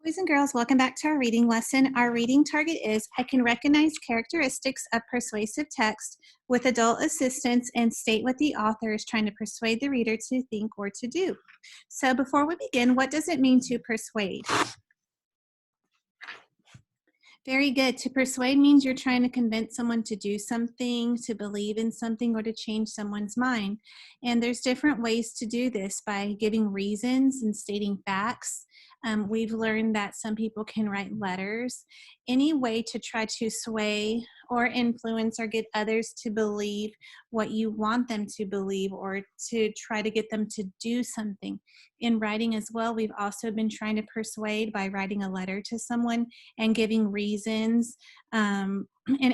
Boys and girls, welcome back to our reading lesson. Our reading target is I can recognize characteristics of persuasive text with adult assistance and state what the author is trying to persuade the reader to think or to do. So before we begin, what does it mean to persuade? Very good. To persuade means you're trying to convince someone to do something, to believe in something, or to change someone's mind. And there's different ways to do this by giving reasons and stating facts. We've learned that some people can write letters. Any way to try to sway or influence or get others to believe what you want them to believe or to try to get them to do something. In writing as well, we've also been trying to persuade by writing a letter to someone and giving reasons and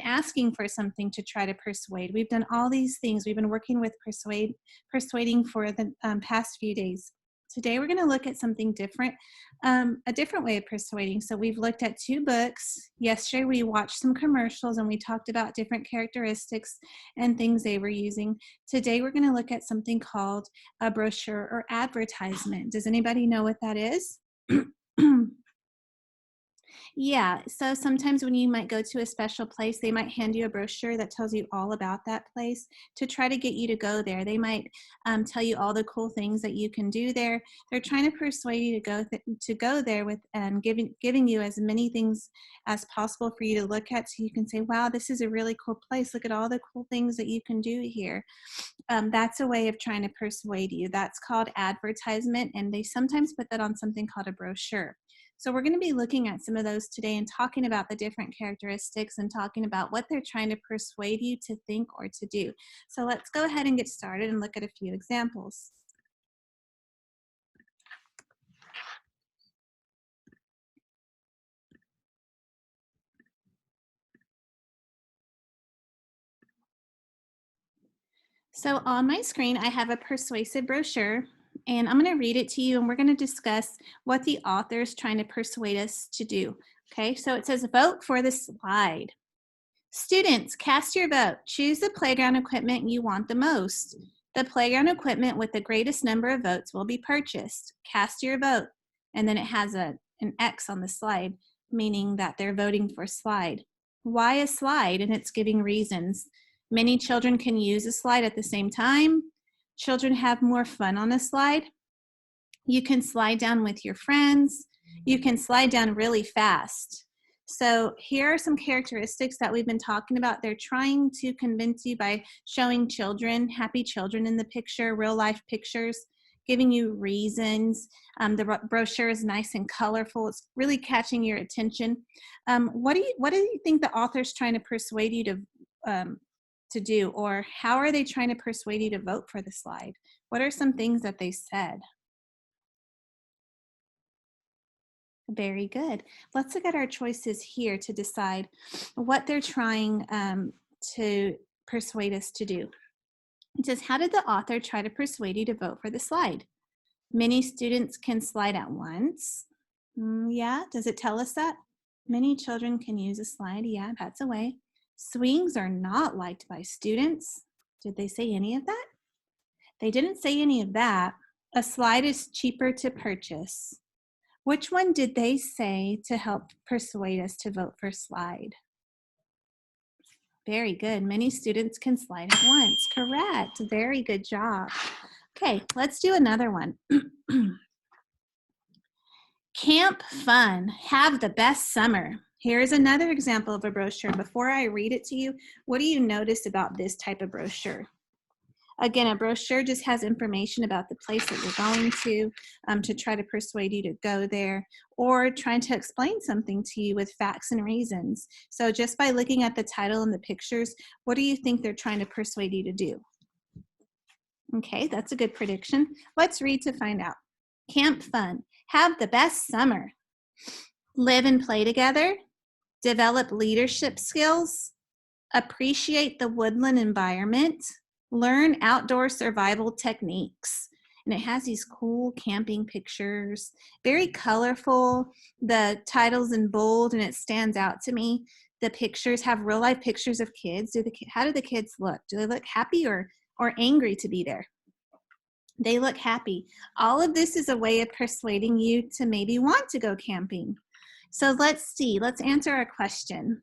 asking for something to try to persuade. We've done all these things. We've been working with persuading for the past few days. Today we're going to look at something different, a different way of persuading. So we've looked at two books. Yesterday we watched some commercials and we talked about different characteristics and things they were using. Today we're going to look at something called a brochure or advertisement. Does anybody know what that is? Yeah, so sometimes when you might go to a special place, they might hand you a brochure that tells you all about that place to try to get you to go there. They might tell you all the cool things that you can do there. They're trying to persuade you to go there with giving you as many things as possible for you to look at, so you can say, "Wow, this is a really cool place. Look at all the cool things that you can do here." That's a way of trying to persuade you. That's called advertisement, and they sometimes put that on something called a brochure. So we're going to be looking at some of those today and talking about the different characteristics and talking about what they're trying to persuade you to think or to do. So let's go ahead and get started and look at a few examples. So on my screen, I have a persuasive brochure, and I'm going to read it to you, and we're going to discuss what the author is trying to persuade us to do. Okay, so it says, vote for the slide. Students, cast your vote. Choose the playground equipment you want the most. The playground equipment with the greatest number of votes will be purchased. Cast your vote. And then it has an X on the slide, meaning that they're voting for slide. Why a slide? And it's giving reasons. Many children can use a slide at the same time. Children have more fun on a slide. You can slide down with your friends. You can slide down really fast. So here are some characteristics that we've been talking about. They're trying to convince you by showing children, happy children in the picture, real life pictures, giving you reasons. The brochure is nice and colorful. It's really catching your attention. What do you think the author's trying to persuade you to do, or how are they trying to persuade you to vote for the slide? What are some things that they said? Very good. Let's look at our choices here to decide what they're trying to persuade us to do. It says, how did the author try to persuade you to vote for the slide? Many students can slide at once. Yeah, does it tell us that? Many children can use a slide. Yeah, that's a way. Swings are not liked by students. Did they say any of that? They didn't say any of that. A slide is cheaper to purchase. Which one did they say to help persuade us to vote for slide? Very good. Many students can slide at once. Correct. Very good job. Okay, let's do another one. Camp fun. Have the best summer. Here's another example of a brochure. Before I read it to you, what do you notice about this type of brochure? Again, a brochure just has information about the place that you're going to try to persuade you to go there, or trying to explain something to you with facts and reasons. So just by looking at the title and the pictures, what do you think they're trying to persuade you to do? Okay, that's a good prediction. Let's read to find out. Camp fun. Have the best summer. Live and play together. Develop leadership skills. Appreciate the woodland environment. Learn outdoor survival techniques. And it has these cool camping pictures, very colorful. The title's in bold and it stands out to me. The pictures have real life pictures of kids. How do the kids look? Do they look happy or angry to be there? They look happy. All of this is a way of persuading you to maybe want to go camping. So let's see, let's answer our question.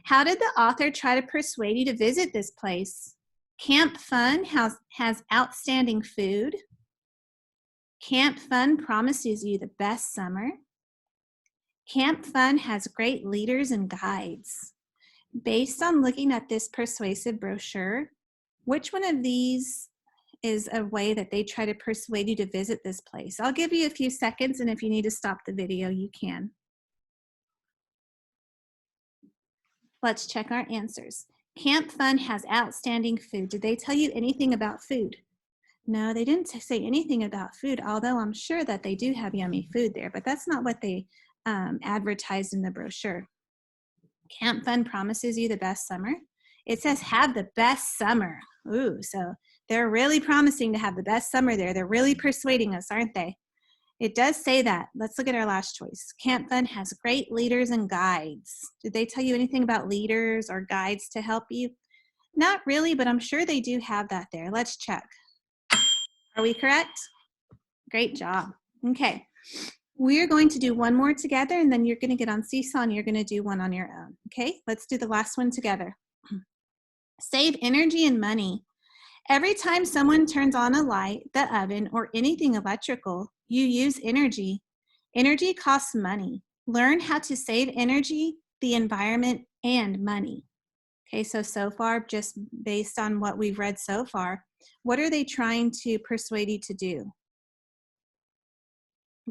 How did the author try to persuade you to visit this place? Camp Fun has outstanding food. Camp Fun promises you the best summer. Camp Fun has great leaders and guides. Based on looking at this persuasive brochure, which one of these is a way that they try to persuade you to visit this place? I'll give you a few seconds, and if you need to stop the video, you can. Let's check our answers. Camp Fun has outstanding food. Did they tell you anything about food? No, they didn't say anything about food, although I'm sure that they do have yummy food there, but that's not what they advertised in the brochure. Camp Fun promises you the best summer. It says have the best summer. Ooh, so they're really promising to have the best summer there. They're really persuading us, aren't they? It does say that. Let's look at our last choice. Camp Fun has great leaders and guides. Did they tell you anything about leaders or guides to help you? Not really, but I'm sure they do have that there. Let's check. Are we correct? Great job. Okay. We're going to do one more together, and then you're going to get on Seesaw and you're going to do one on your own. Okay, let's do the last one together. Save energy and money. Every time someone turns on a light, the oven, or anything electrical, you use energy. Energy costs money. Learn how to save energy, the environment, and money. Okay, so far, just based on what we've read so far, what are they trying to persuade you to do?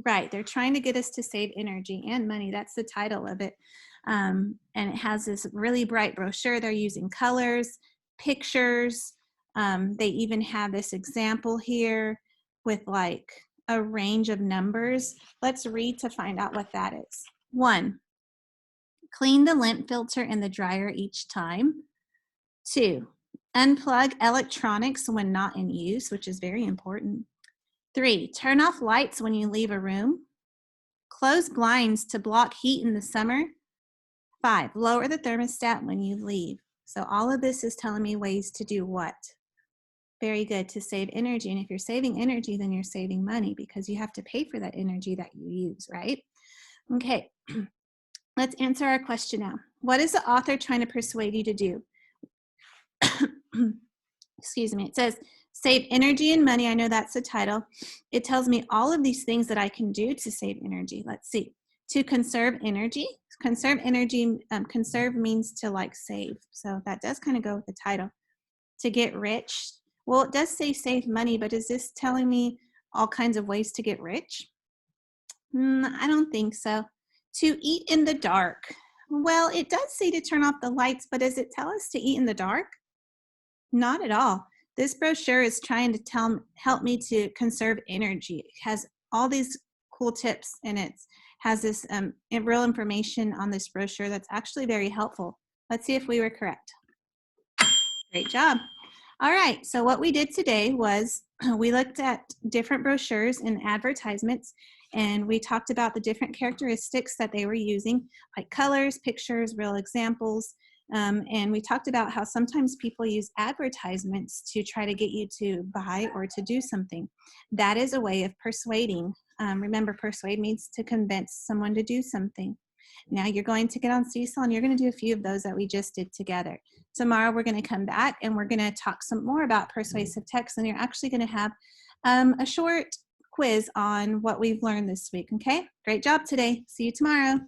Right, they're trying to get us to save energy and money. That's the title of it. And it has this really bright brochure. They're using colors, pictures. They even have this example here with like a range of numbers. Let's read to find out what that is. 1, clean the lint filter in the dryer each time. 2, unplug electronics when not in use, which is very important. 3, turn off lights when you leave a room. Close blinds to block heat in the summer. 5, lower the thermostat when you leave. So all of this is telling me ways to do what? Very good, to save energy. And if you're saving energy, then you're saving money because you have to pay for that energy that you use, right? Okay, let's answer our question now. What is the author trying to persuade you to do? Excuse me, it says, save energy and money. I know that's the title. It tells me all of these things that I can do to save energy. Let's see. To conserve energy. Conserve energy, conserve means to like save. So that does kind of go with the title. To get rich. Well, it does say save money, but is this telling me all kinds of ways to get rich? I don't think so. To eat in the dark. Well, it does say to turn off the lights, but does it tell us to eat in the dark? Not at all. This brochure is trying to help me to conserve energy. It has all these cool tips, and it has this real information on this brochure that's actually very helpful. Let's see if we were correct. Great job. All right, so what we did today was we looked at different brochures and advertisements, and we talked about the different characteristics that they were using, like colors, pictures, real examples. And we talked about how sometimes people use advertisements to try to get you to buy or to do something. That is a way of persuading. Remember, persuade means to convince someone to do something. Now you're going to get on Seesaw and you're going to do a few of those that we just did together. Tomorrow we're going to come back and we're going to talk some more about persuasive text, and you're actually going to have a short quiz on what we've learned this week. Okay, great job today. See you tomorrow.